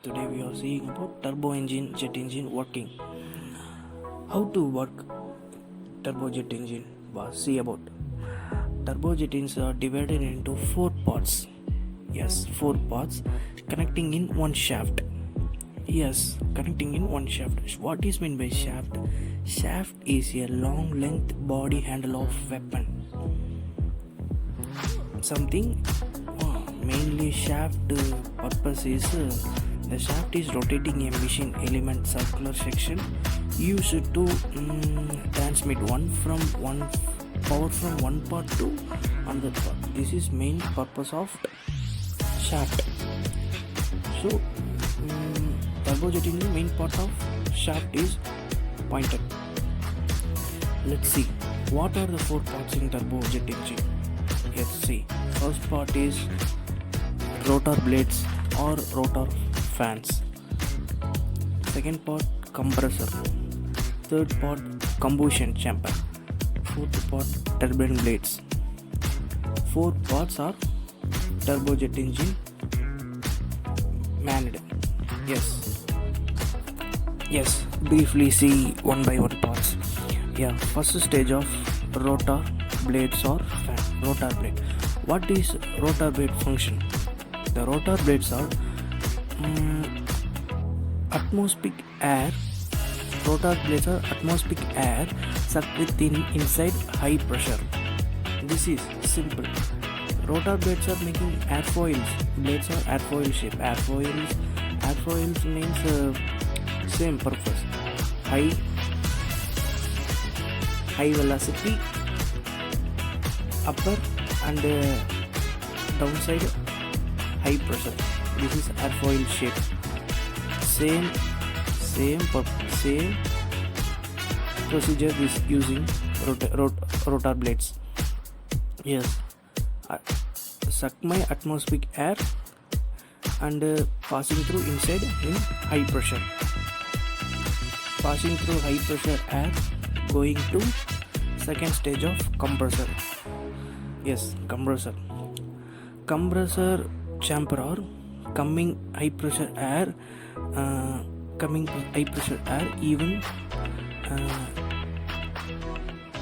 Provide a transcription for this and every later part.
Today we are seeing about turbo engine, jet engine working. How to work turbojet engine was see about. Turbojet engines are divided into 4 parts. Yes, 4 parts connecting in one shaft. Yes, connecting in one shaft. What is meant by shaft? Shaft is a long length body handle of weapon. Something mainly shaft purpose is the shaft is rotating a machine element circular section used to transmit one power from one part to another part. This is main purpose of shaft. So turbojet engine main part of shaft is pointed. Let's see what are the 4 parts in turbojet engine. Let's see. First part is rotor blades or rotor fans. Second part compressor. Third part combustion chamber. Fourth part turbine blades. 4 parts are turbojet engine manned. Yes, briefly see one by one parts. First stage of rotor blades or fan. Rotor blade. What is rotor blade function? The rotor blades are atmospheric air. Rotor blades are atmospheric air sucked within inside high pressure. This is simple. Rotor blades are making airfoils. Blades are airfoil shape. Airfoils means same purpose. High velocity upper and downside high pressure. This is airfoil shape. Same procedure is using rotor blades. Yes, suck my atmospheric air and passing through inside in high pressure. Passing through high pressure air going to second stage of compressor. Yes, compressor chamber or coming high pressure air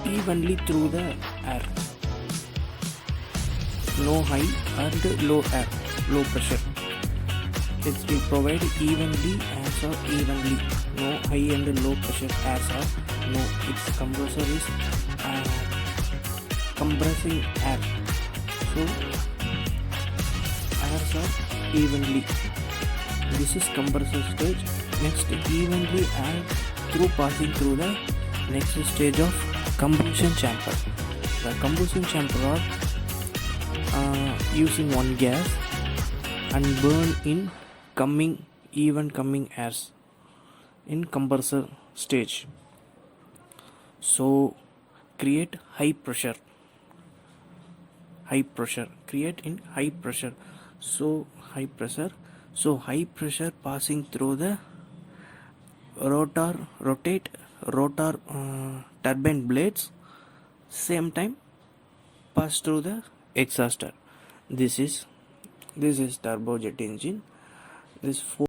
evenly through the air. No high and low pressure. It will provide evenly as or evenly. No high and low pressure as or no. Its compressor is compressing air. So airs are evenly. This is compressor stage. Next, evenly air through passing through the next stage of combustion chamber. The combustion chamber are using one gas and burn in coming airs in compressor stage. So create high pressure. Create in high pressure. So high pressure passing through the rotate turbine blades. Same time pass through the exhauster. This is turbojet engine. This 4